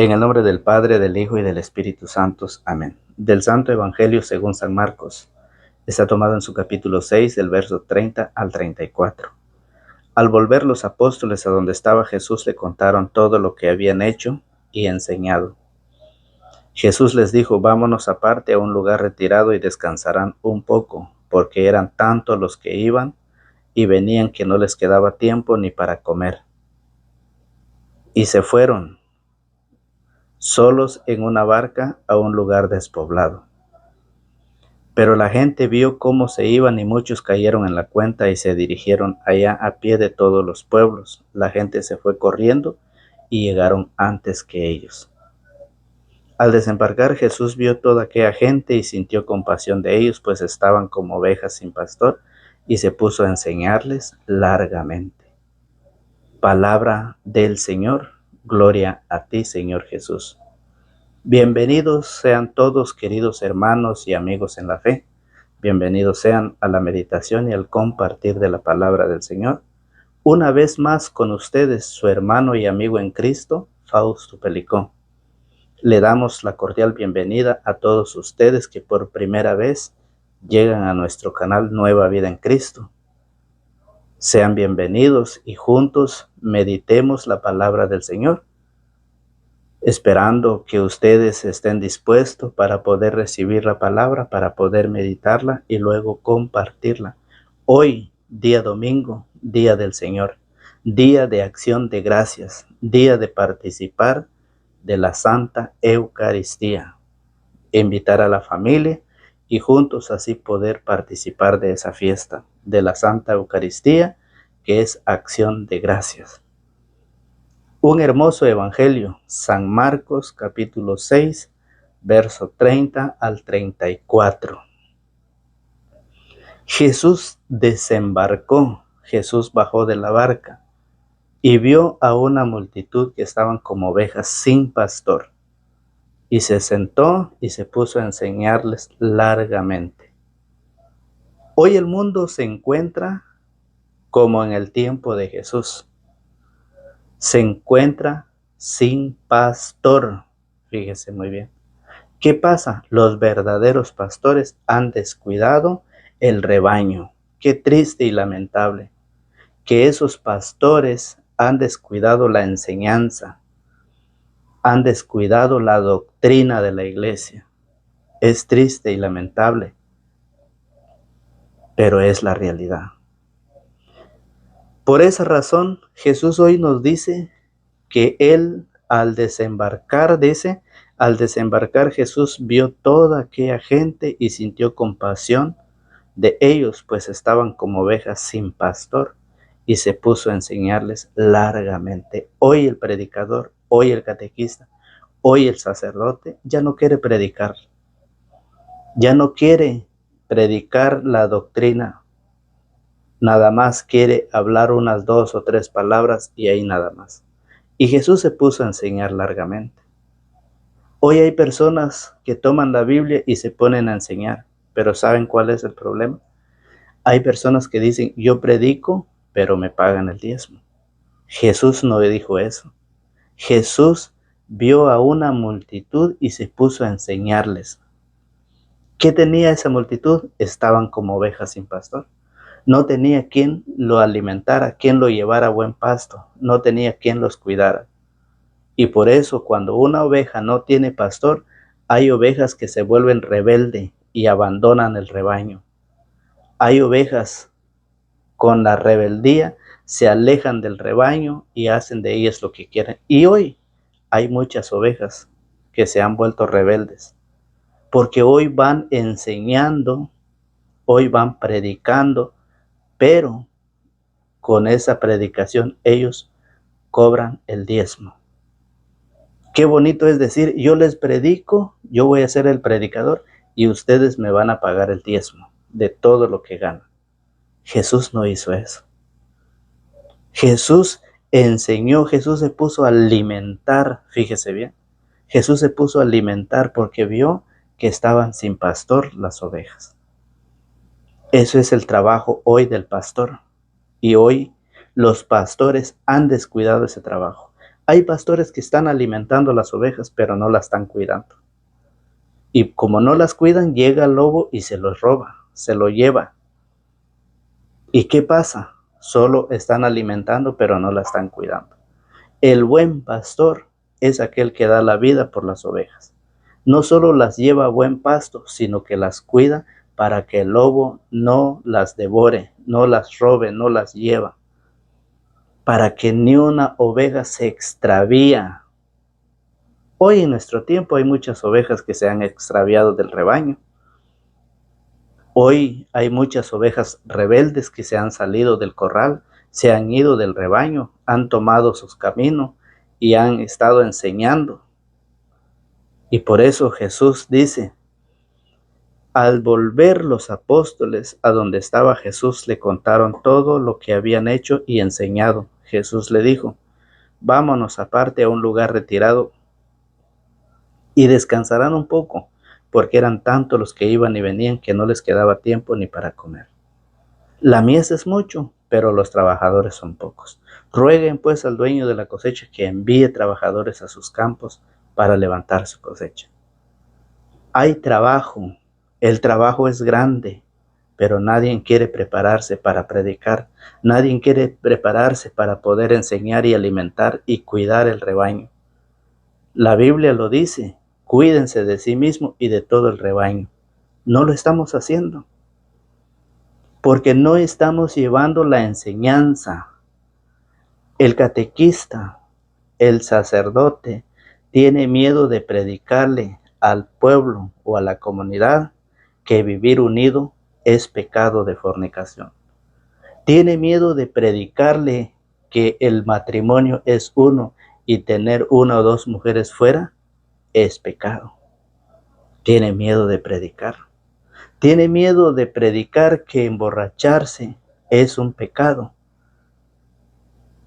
En el nombre del Padre, del Hijo y del Espíritu Santo. Amén. Del Santo Evangelio según San Marcos. Está tomado en su capítulo 6, del verso 30 al 34. Al volver los apóstoles a donde estaba Jesús, le contaron todo lo que habían hecho y enseñado. Jesús les dijo: vámonos aparte a un lugar retirado y descansarán un poco, porque eran tantos los que iban y venían que no les quedaba tiempo ni para comer. Y se fueron solos en una barca a un lugar despoblado. Pero la gente vio cómo se iban y muchos cayeron en la cuenta y se dirigieron allá a pie de todos los pueblos. La gente se fue corriendo y llegaron antes que ellos. Al desembarcar, Jesús vio toda aquella gente y sintió compasión de ellos, pues estaban como ovejas sin pastor, y se puso a enseñarles largamente. Palabra del Señor. Gloria a ti, Señor Jesús. Bienvenidos sean todos, queridos hermanos y amigos en la fe. Bienvenidos sean a la meditación y al compartir de la palabra del Señor. Una vez más con ustedes, su hermano y amigo en Cristo, Fausto Pelicón. Le damos la cordial bienvenida a todos ustedes que por primera vez llegan a nuestro canal Nueva Vida en Cristo. Sean bienvenidos y juntos meditemos la palabra del Señor, esperando que ustedes estén dispuestos para poder recibir la palabra, para poder meditarla y luego compartirla. Hoy, día domingo, día del Señor, día de acción de gracias, día de participar de la Santa Eucaristía. Invitar a la familia y juntos así poder participar de esa fiesta de la Santa Eucaristía, que es acción de gracias. Un hermoso evangelio, San Marcos capítulo 6, verso 30 al 34. Jesús desembarcó, Jesús bajó de la barca y vio a una multitud que estaban como ovejas sin pastor, y se sentó y se puso a enseñarles largamente. Hoy el mundo se encuentra como en el tiempo de Jesús. Se encuentra sin pastor. Fíjese muy bien. ¿Qué pasa? Los verdaderos pastores han descuidado el rebaño. Qué triste y lamentable que esos pastores han descuidado la enseñanza, han descuidado la doctrina de la iglesia. Es triste y lamentable, pero es la realidad. Por esa razón, Jesús hoy nos dice que Él al desembarcar Jesús vio toda aquella gente y sintió compasión de ellos, pues estaban como ovejas sin pastor, y se puso a enseñarles largamente. Hoy el predicador, hoy el catequista, hoy el sacerdote ya no quiere predicar, ya no quiere predicar la doctrina, nada más quiere hablar unas 2 o 3 palabras y ahí nada más. Y Jesús se puso a enseñar largamente. Hoy hay personas que toman la Biblia y se ponen a enseñar, pero ¿saben cuál es el problema? Hay personas que dicen: yo predico, pero me pagan el diezmo. Jesús no dijo eso. Jesús vio a una multitud y se puso a enseñarles. ¿Qué tenía esa multitud? Estaban como ovejas sin pastor. No tenía quien lo alimentara, quien lo llevara a buen pasto. No tenía quien los cuidara. Y por eso, cuando una oveja no tiene pastor, hay ovejas que se vuelven rebeldes y abandonan el rebaño. Hay ovejas con la rebeldía, se alejan del rebaño y hacen de ellas lo que quieren. Y hoy hay muchas ovejas que se han vuelto rebeldes, porque hoy van enseñando, hoy van predicando, pero con esa predicación ellos cobran el diezmo. Qué bonito es decir: yo les predico, yo voy a ser el predicador y ustedes me van a pagar el diezmo de todo lo que ganan. Jesús no hizo eso. Jesús enseñó, Jesús se puso a alimentar, fíjese bien. Jesús se puso a alimentar porque vio que estaban sin pastor las ovejas. Eso es el trabajo hoy del pastor. Y hoy los pastores han descuidado ese trabajo. Hay pastores que están alimentando las ovejas, pero no las están cuidando. Y como no las cuidan, llega el lobo y se los roba, se lo lleva. ¿Y qué pasa? Solo están alimentando, pero no la están cuidando. El buen pastor es aquel que da la vida por las ovejas. No solo las lleva a buen pasto, sino que las cuida para que el lobo no las devore, no las robe, no las lleva. Para que ni una oveja se extravía. Hoy en nuestro tiempo hay muchas ovejas que se han extraviado del rebaño. Hoy hay muchas ovejas rebeldes que se han salido del corral, se han ido del rebaño, han tomado sus caminos y han estado enseñando. Y por eso Jesús dice, al volver los apóstoles a donde estaba Jesús, le contaron todo lo que habían hecho y enseñado. Jesús le dijo, vámonos aparte a un lugar retirado y descansarán un poco, porque eran tantos los que iban y venían que no les quedaba tiempo ni para comer. La mies es mucho, pero los trabajadores son pocos. Rueguen pues al dueño de la cosecha que envíe trabajadores a sus campos para levantar su cosecha. Hay trabajo, el trabajo es grande, pero nadie quiere prepararse para predicar, nadie quiere prepararse para poder enseñar y alimentar y cuidar el rebaño. La Biblia lo dice, cuídense de sí mismo y de todo el rebaño. No lo estamos haciendo, porque no estamos llevando la enseñanza. El catequista, el sacerdote, tiene miedo de predicarle al pueblo o a la comunidad que vivir unido es pecado de fornicación. Tiene miedo de predicarle que el matrimonio es uno y tener una o dos mujeres fuera es pecado. Tiene miedo de predicar. Tiene miedo de predicar que emborracharse es un pecado.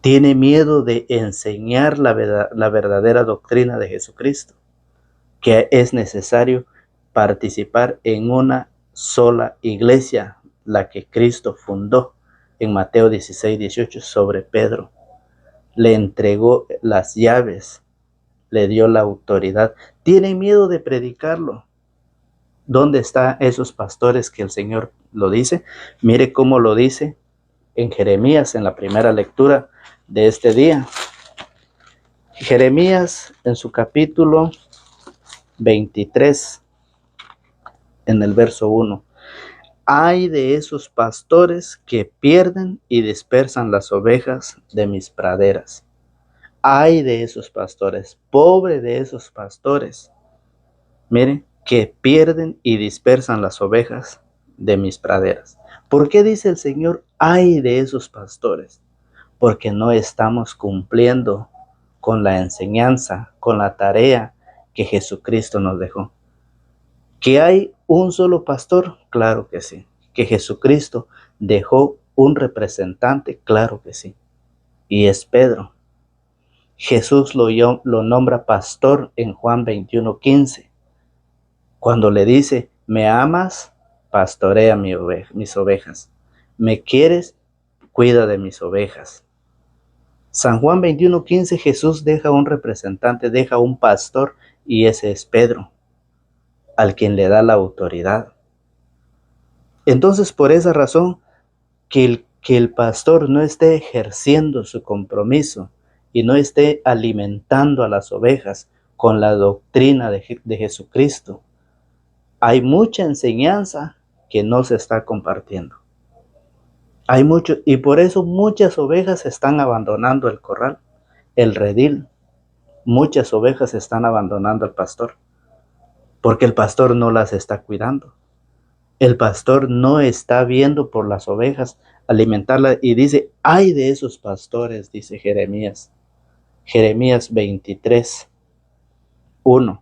Tiene miedo de enseñar la verdadera doctrina de Jesucristo, que es necesario participar en una sola iglesia, la que Cristo fundó en Mateo 16:18 sobre Pedro. Le entregó las llaves, le dio la autoridad. Tiene miedo de predicarlo. ¿Dónde están esos pastores que el Señor lo dice? Mire cómo lo dice en Jeremías, en la primera lectura de este día. Jeremías en su capítulo 23, en el verso 1. Ay de esos pastores que pierden y dispersan las ovejas de mis praderas. Ay de esos pastores, pobre de esos pastores. Miren, que pierden y dispersan las ovejas de mis praderas. ¿Por qué dice el Señor, ay de esos pastores? Porque no estamos cumpliendo con la enseñanza, con la tarea que Jesucristo nos dejó. ¿Que hay un solo pastor? Claro que sí. ¿Que Jesucristo dejó un representante? Claro que sí. Y es Pedro. Jesús lo nombra pastor en Juan 21:15. Cuando le dice, ¿me amas? Pastorea mis ovejas. ¿Me quieres? Cuida de mis ovejas. San Juan 21:15, Jesús deja un representante, deja un pastor, y ese es Pedro, al quien le da la autoridad. Entonces, por esa razón, que el pastor no esté ejerciendo su compromiso y no esté alimentando a las ovejas con la doctrina de Jesucristo, hay mucha enseñanza que no se está compartiendo. Hay mucho, y por eso muchas ovejas están abandonando el corral, el redil. Muchas ovejas están abandonando al pastor, porque el pastor no las está cuidando. El pastor no está viendo por las ovejas, alimentarlas, y dice, ay de esos pastores, dice Jeremías. Jeremías 23:1.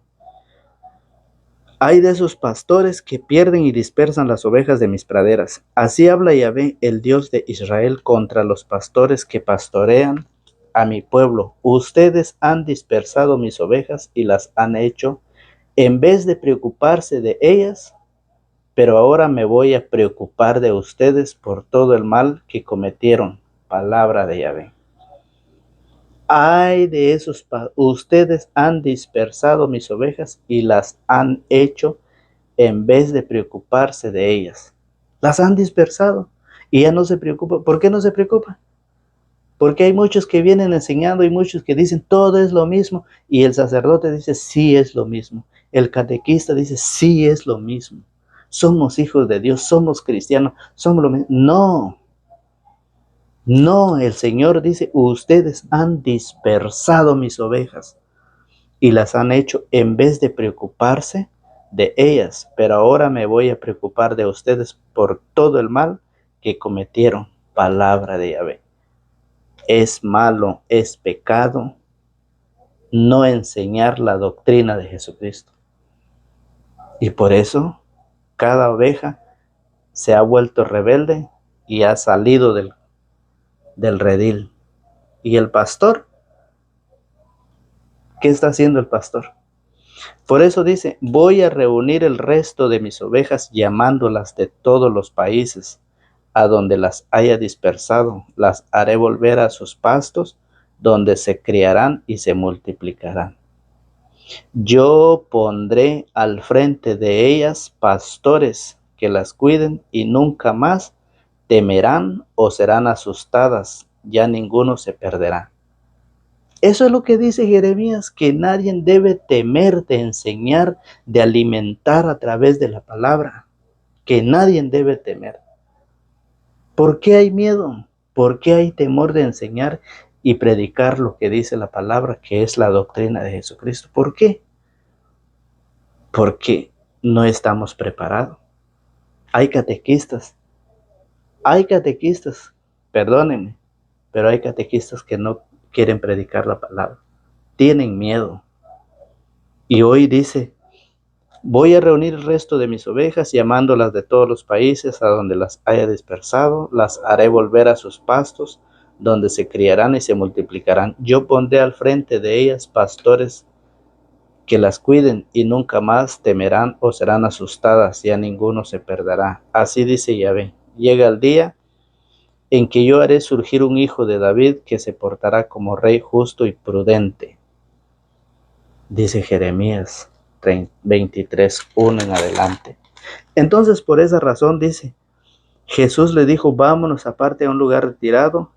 Ay de esos pastores que pierden y dispersan las ovejas de mis praderas. Así habla Yahvé, el Dios de Israel, contra los pastores que pastorean a mi pueblo. Ustedes han dispersado mis ovejas y las han hecho, en vez de preocuparse de ellas, pero ahora me voy a preocupar de ustedes por todo el mal que cometieron. Palabra de Yahvé. Ay de esos, ustedes han dispersado mis ovejas y las han hecho en vez de preocuparse de ellas. Las han dispersado y ya no se preocupa. ¿Por qué no se preocupa? Porque hay muchos que vienen enseñando y muchos que dicen todo es lo mismo y el sacerdote dice sí es lo mismo. El catequista dice sí es lo mismo. Somos hijos de Dios, somos cristianos, somos lo mismo. No, no, el Señor dice ustedes han dispersado mis ovejas y las han hecho en vez de preocuparse de ellas, pero ahora me voy a preocupar de ustedes por todo el mal que cometieron. Palabra de Yahvé. Es malo, es pecado no enseñar la doctrina de Jesucristo. Y por eso cada oveja se ha vuelto rebelde y ha salido del redil. Y el pastor, ¿qué está haciendo el pastor? Por eso dice, voy a reunir el resto de mis ovejas llamándolas de todos los países, a donde las haya dispersado, las haré volver a sus pastos, donde se criarán y se multiplicarán. Yo pondré al frente de ellas pastores que las cuiden y nunca más temerán o serán asustadas, ya ninguno se perderá. Eso es lo que dice Jeremías, que nadie debe temer de enseñar, de alimentar a través de la palabra, que nadie debe temer. ¿Por qué hay miedo? ¿Por qué hay temor de enseñar y predicar lo que dice la palabra, que es la doctrina de Jesucristo? ¿Por qué? Porque no estamos preparados. Hay catequistas, perdónenme, pero hay catequistas que no quieren predicar la palabra. Tienen miedo. Y hoy dice, voy a reunir el resto de mis ovejas, llamándolas de todos los países a donde las haya dispersado, las haré volver a sus pastos, donde se criarán y se multiplicarán. Yo pondré al frente de ellas pastores que las cuiden y nunca más temerán o serán asustadas, ya ninguno se perderá. Así dice Yahvé, llega el día en que yo haré surgir un hijo de David que se portará como rey justo y prudente. Dice Jeremías 23:1 en adelante. Entonces, por esa razón dice, Jesús le dijo, vámonos aparte a un lugar retirado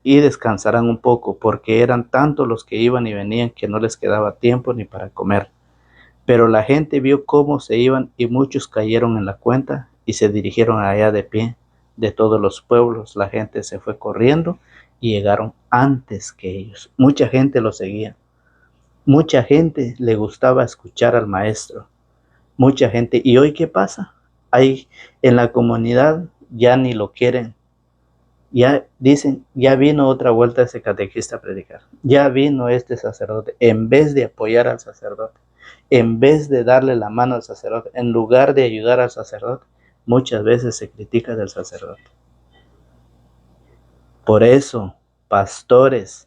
y descansarán un poco, porque eran tantos los que iban y venían que no les quedaba tiempo ni para comer. Pero la gente vio cómo se iban y muchos cayeron en la cuenta y se dirigieron allá de pie. De todos los pueblos la gente se fue corriendo y llegaron antes que ellos. Mucha gente lo seguía. Mucha gente le gustaba escuchar al maestro. Mucha gente. ¿Y hoy qué pasa? Hay en la comunidad ya ni lo quieren. Ya dicen, ya vino otra vuelta ese catequista a predicar. Ya vino este sacerdote. En vez de apoyar al sacerdote, en vez de darle la mano al sacerdote, en lugar de ayudar al sacerdote, muchas veces se critica del sacerdote. Por eso, pastores,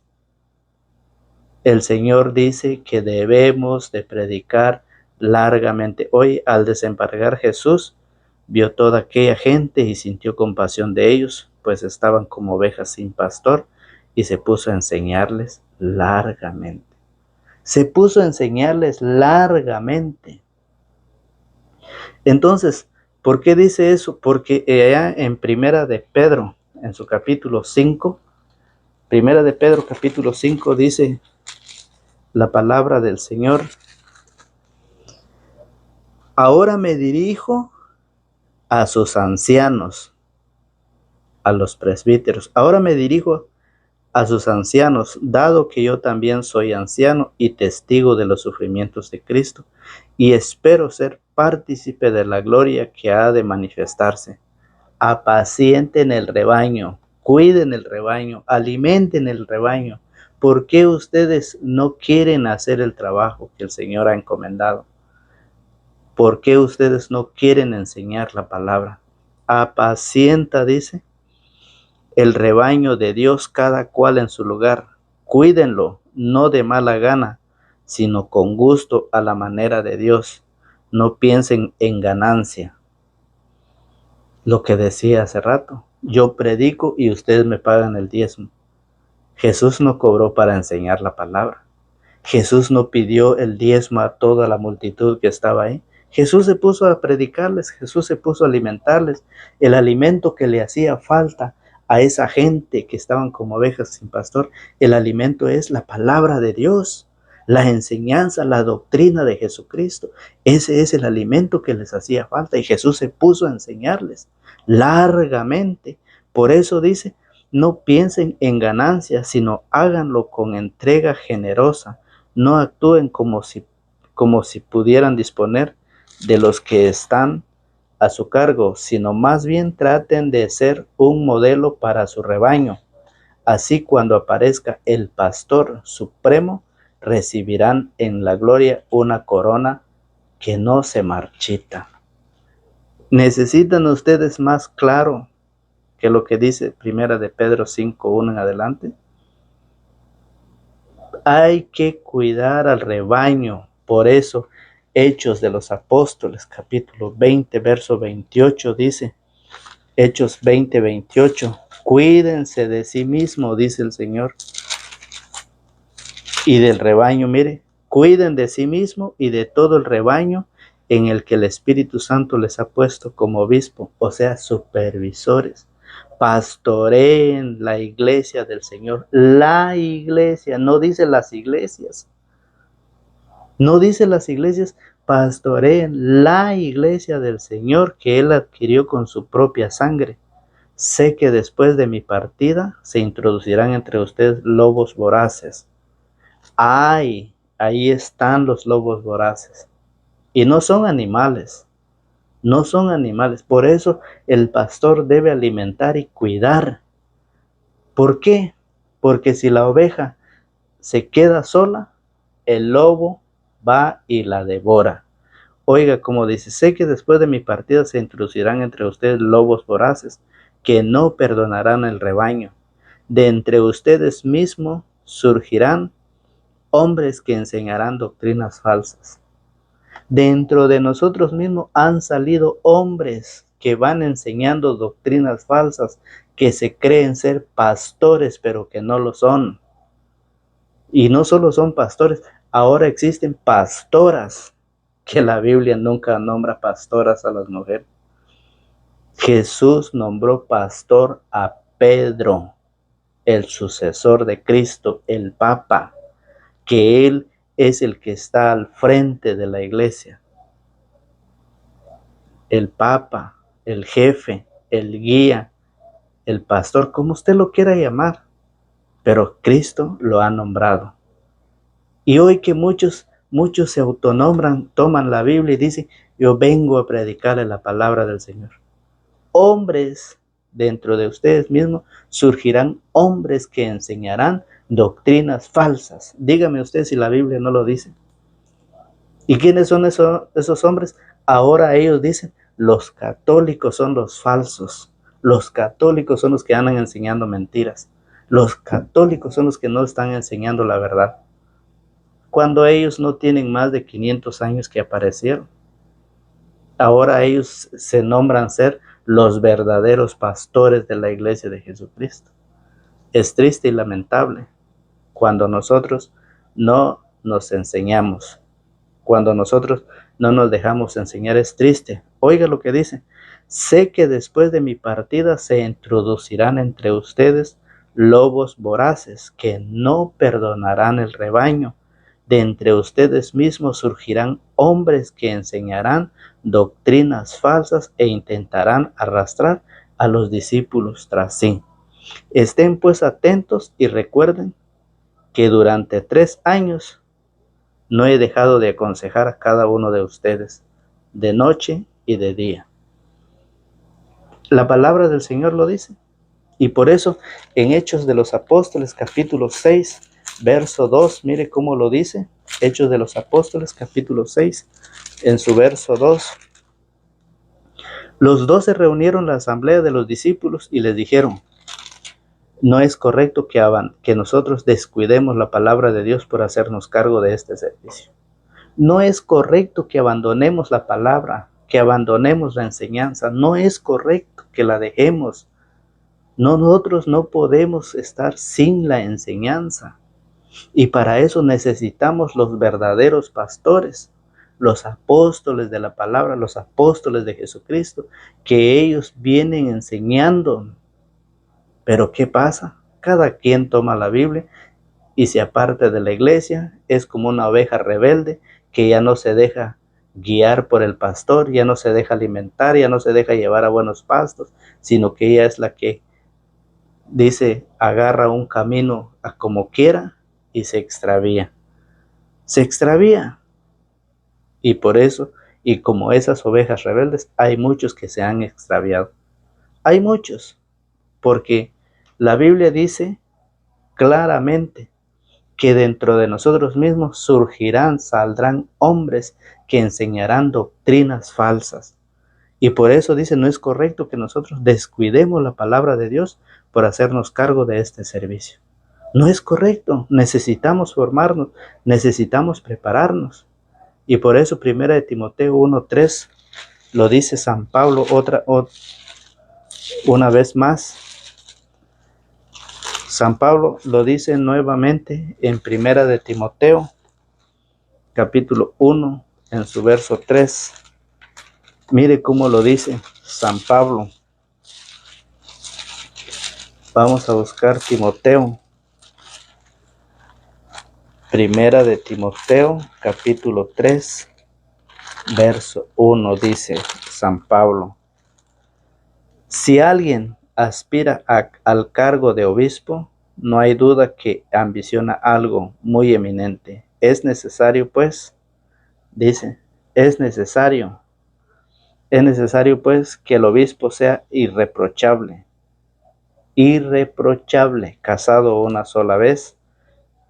el Señor dice que debemos de predicar largamente. Hoy, al desembarcar Jesús, vio toda aquella gente y sintió compasión de ellos, pues estaban como ovejas sin pastor, y se puso a enseñarles largamente. Se puso a enseñarles largamente. Entonces, ¿por qué dice eso? Porque allá en Primera de Pedro, en su capítulo 5, Primera de Pedro capítulo 5 dice la palabra del Señor, ahora me dirijo a sus ancianos, a los presbíteros, ahora me dirijo a sus ancianos, dado que yo también soy anciano y testigo de los sufrimientos de Cristo, y espero ser partícipe de la gloria que ha de manifestarse. Apacienten el rebaño, cuiden el rebaño, alimenten el rebaño. ¿Por qué ustedes no quieren hacer el trabajo que el Señor ha encomendado? ¿Por qué ustedes no quieren enseñar la palabra? Apacienta, dice, el rebaño de Dios, cada cual en su lugar. Cuídenlo, no de mala gana, sino con gusto a la manera de Dios. No piensen en ganancia. Lo que decía hace rato, yo predico y ustedes me pagan el diezmo. Jesús no cobró para enseñar la palabra. Jesús no pidió el diezmo a toda la multitud que estaba ahí. Jesús se puso a predicarles, Jesús se puso a alimentarles el alimento que le hacía falta a esa gente que estaban como ovejas sin pastor. El alimento es la palabra de Dios, la enseñanza, la doctrina de Jesucristo. Ese es el alimento que les hacía falta y Jesús se puso a enseñarles largamente. Por eso dice, no piensen en ganancias, sino háganlo con entrega generosa. No actúen como si pudieran disponer de los que están a su cargo, sino más bien traten de ser un modelo para su rebaño. Así cuando aparezca el pastor supremo, recibirán en la gloria una corona que no se marchita. ¿Necesitan ustedes más claro que lo que dice Primera de Pedro 5:1 en adelante? Hay que cuidar al rebaño. Por eso, Hechos de los Apóstoles, capítulo 20, verso 28, dice, Hechos 20, 28, cuídense de sí mismo, dice el Señor, y del rebaño. Mire, cuiden de sí mismo y de todo el rebaño en el que el Espíritu Santo les ha puesto como obispo, o sea, supervisores. Pastoreen la iglesia del Señor. La iglesia, no dice las iglesias. No dice las iglesias, pastoreen la iglesia del Señor que Él adquirió con su propia sangre. Sé que después de mi partida se introducirán entre ustedes lobos voraces. ¡Ay! Ahí están los lobos voraces. Y no son animales. No son animales. Por eso el pastor debe alimentar y cuidar. ¿Por qué? Porque si la oveja se queda sola, el lobo va y la devora. Oiga, como dice, sé que después de mi partida se introducirán entre ustedes lobos voraces, que no perdonarán el rebaño. De entre ustedes mismos surgirán hombres que enseñarán doctrinas falsas. Dentro de nosotros mismos han salido hombres que van enseñando doctrinas falsas, que se creen ser pastores, pero que no lo son. Y no solo son pastores, ahora existen pastoras, que la Biblia nunca nombra pastoras a las mujeres. Jesús nombró pastor a Pedro, el sucesor de Cristo, el Papa, que él es el que está al frente de la iglesia. El Papa, el jefe, el guía, el pastor, como usted lo quiera llamar, pero Cristo lo ha nombrado. Y hoy que muchos se autonombran, toman la Biblia y dicen, yo vengo a predicarle la palabra del Señor. Hombres dentro de ustedes mismos surgirán hombres que enseñarán doctrinas falsas. Dígame usted si la Biblia no lo dice. ¿Y quiénes son esos hombres? Ahora ellos dicen, los católicos son los falsos. Los católicos son los que andan enseñando mentiras. Los católicos son los que no están enseñando la verdad. Cuando ellos no tienen más de 500 años que aparecieron. Ahora ellos se nombran ser los verdaderos pastores de la iglesia de Jesucristo. Es triste y lamentable cuando nosotros no nos enseñamos, cuando nosotros no nos dejamos enseñar. Es triste. Oiga lo que dice. Sé que después de mi partida se introducirán entre ustedes lobos voraces que no perdonarán el rebaño. De entre ustedes mismos surgirán hombres que enseñarán doctrinas falsas e intentarán arrastrar a los discípulos tras sí. Estén pues atentos y recuerden que durante 3 años no he dejado de aconsejar a cada uno de ustedes, de noche y de día. La palabra del Señor lo dice. Y por eso en Hechos de los Apóstoles, capítulo 6, verso 2, mire cómo lo dice. Hechos de los Apóstoles, capítulo 6, en su verso 2. Los 12 reunieron la asamblea de los discípulos y les dijeron, no es correcto que nosotros descuidemos la palabra de Dios por hacernos cargo de este servicio. No es correcto que abandonemos la palabra, que abandonemos la enseñanza. No es correcto que la dejemos. Nosotros no podemos estar sin la enseñanza. Y para eso necesitamos los verdaderos pastores, los apóstoles de la palabra, los apóstoles de Jesucristo, que ellos vienen enseñando. Pero ¿qué pasa? Cada quien toma la Biblia y se aparta de la iglesia. Es como una oveja rebelde que ya no se deja guiar por el pastor, ya no se deja alimentar, ya no se deja llevar a buenos pastos, sino que ella es la que dice, agarra un camino a como quiera y se extravía. Se extravía. Y por eso, y como esas ovejas rebeldes, hay muchos que se han extraviado. Hay muchos, porque la Biblia dice claramente que dentro de nosotros mismos saldrán hombres que enseñarán doctrinas falsas. Y por eso dice, no es correcto que nosotros descuidemos la palabra de Dios por hacernos cargo de este servicio. No es correcto, necesitamos formarnos, necesitamos prepararnos. Y por eso 1 Timoteo 1:3 lo dice San Pablo una vez más. San Pablo lo dice nuevamente en 1 Timoteo capítulo 1 en su verso 3. Mire cómo lo dice San Pablo. Vamos a buscar Timoteo. 1 Timoteo capítulo 3 verso 1 dice San Pablo: si alguien aspira al cargo de obispo, no hay duda que ambiciona algo muy eminente. Es necesario, pues, dice, es necesario pues que el obispo sea irreprochable, casado una sola vez,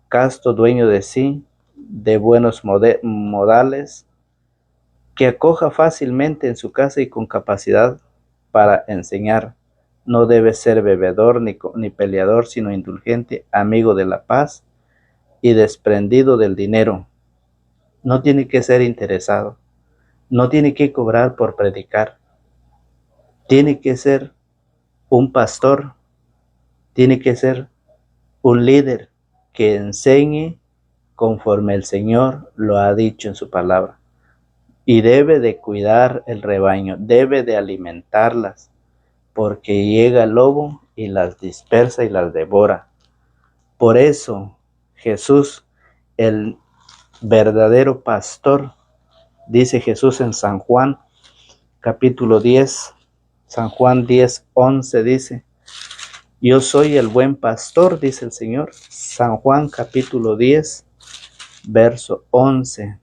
casto, dueño de sí, de buenos modales, que acoja fácilmente en su casa y con capacidad para enseñar. No debe ser bebedor ni peleador, sino indulgente, amigo de la paz y desprendido del dinero. No tiene que ser interesado, no tiene que cobrar por predicar. Tiene que ser un pastor, tiene que ser un líder que enseñe conforme el Señor lo ha dicho en su palabra. Y debe de cuidar el rebaño, debe de alimentarlas, porque llega el lobo y las dispersa y las devora. Por eso Jesús, el verdadero pastor, dice Jesús en San Juan capítulo 10, San Juan 10:11 dice, yo soy el buen pastor, dice el Señor. San Juan capítulo 10, verso 11.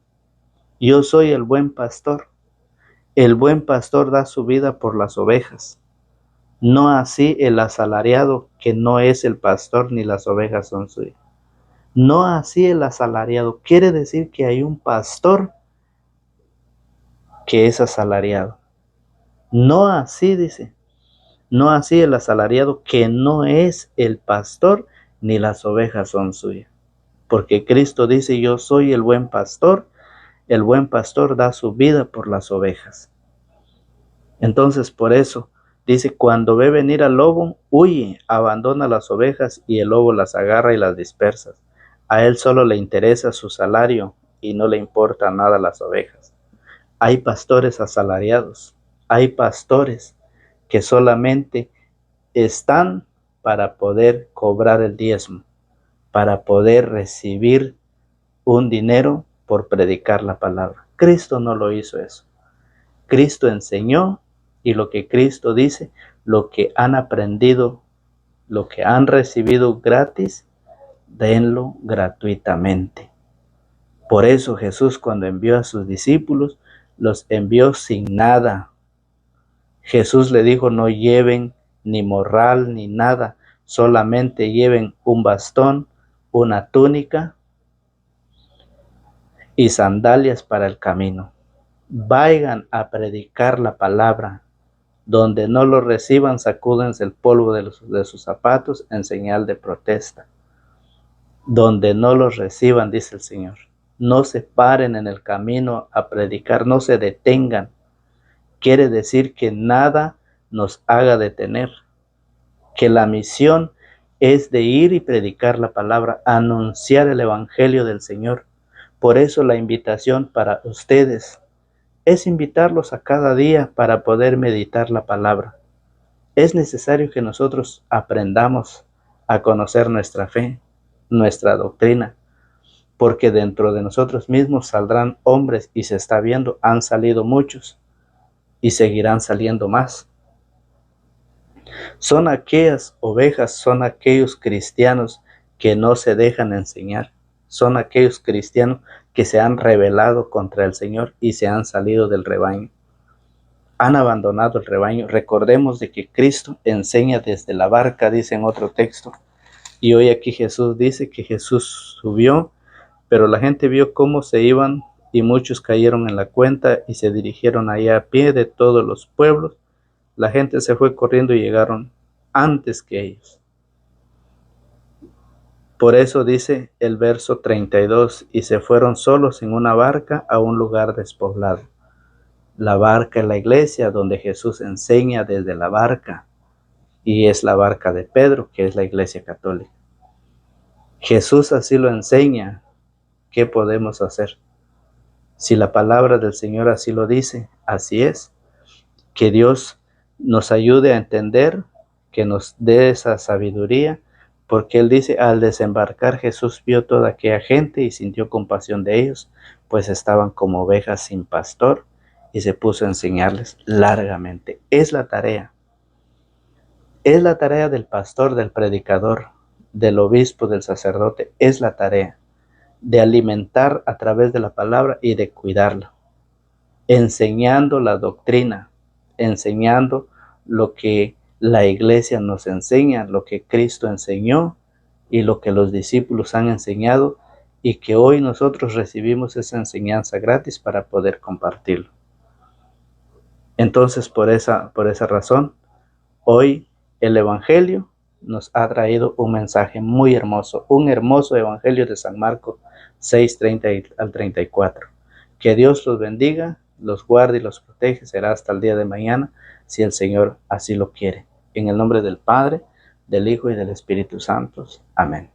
Yo soy el buen pastor. El buen pastor da su vida por las ovejas. No así el asalariado, que no es el pastor ni las ovejas son suyas. No así el asalariado. Quiere decir que hay un pastor que es asalariado. No así, dice. No así el asalariado, que no es el pastor ni las ovejas son suyas. Porque Cristo dice, yo soy el buen pastor da su vida por las ovejas. Entonces, por eso, dice, cuando ve venir al lobo, huye, abandona las ovejas y el lobo las agarra y las dispersa. A él solo le interesa su salario y no le importa nada las ovejas. Hay pastores asalariados, hay pastores que solamente están para poder cobrar el diezmo, para poder recibir un dinero por predicar la palabra. Cristo no lo hizo eso. Cristo enseñó, y lo que Cristo dice, lo que han aprendido, lo que han recibido gratis, denlo gratuitamente. Por eso Jesús, cuando envió a sus discípulos, los envió sin nada. Jesús le dijo, no lleven ni morral ni nada, solamente lleven un bastón, una túnica y sandalias para el camino. Vayan a predicar la palabra. Donde no lo reciban, sacúdense el polvo de sus zapatos en señal de protesta. Donde no los reciban, dice el Señor, no se paren en el camino a predicar, no se detengan. Quiere decir que nada nos haga detener. que la misión es de ir y predicar la palabra, anunciar el evangelio del Señor. Por eso la invitación para ustedes es invitarlos a cada día para poder meditar la palabra. Es necesario que nosotros aprendamos a conocer nuestra fe, nuestra doctrina, porque dentro de nosotros mismos saldrán hombres, y se está viendo, han salido muchos y seguirán saliendo más. Son aquellas ovejas, son aquellos cristianos que no se dejan enseñar, son aquellos cristianos que se han rebelado contra el Señor y se han salido del rebaño. Han abandonado el rebaño. Recordemos de que Cristo enseña desde la barca, dice en otro texto, y hoy aquí Jesús dice que Jesús subió, pero la gente vio cómo se iban y muchos cayeron en la cuenta y se dirigieron allá a pie de todos los pueblos. La gente se fue corriendo y llegaron antes que ellos. Por eso dice el verso 32, y se fueron solos en una barca a un lugar despoblado. La barca es la iglesia, donde Jesús enseña desde la barca, y es la barca de Pedro, que es la iglesia católica. Jesús así lo enseña. ¿Qué podemos hacer? Si la palabra del Señor así lo dice, así es. Que Dios nos ayude a entender, que nos dé esa sabiduría, porque Él dice, al desembarcar Jesús vio toda aquella gente y sintió compasión de ellos, pues estaban como ovejas sin pastor, y se puso a enseñarles largamente. Es la tarea del pastor, del predicador, del obispo, del sacerdote. Es la tarea de alimentar a través de la palabra y de cuidarla, enseñando la doctrina, enseñando lo que la iglesia nos enseña, lo que Cristo enseñó y lo que los discípulos han enseñado, y que hoy nosotros recibimos esa enseñanza gratis para poder compartirlo. Entonces, por esa razón, hoy el Evangelio nos ha traído un mensaje muy hermoso, un hermoso Evangelio de San Marcos 6:30 al 34. Que Dios los bendiga, los guarde y los protege. Será hasta el día de mañana, si el Señor así lo quiere. En el nombre del Padre, del Hijo y del Espíritu Santo. Amén.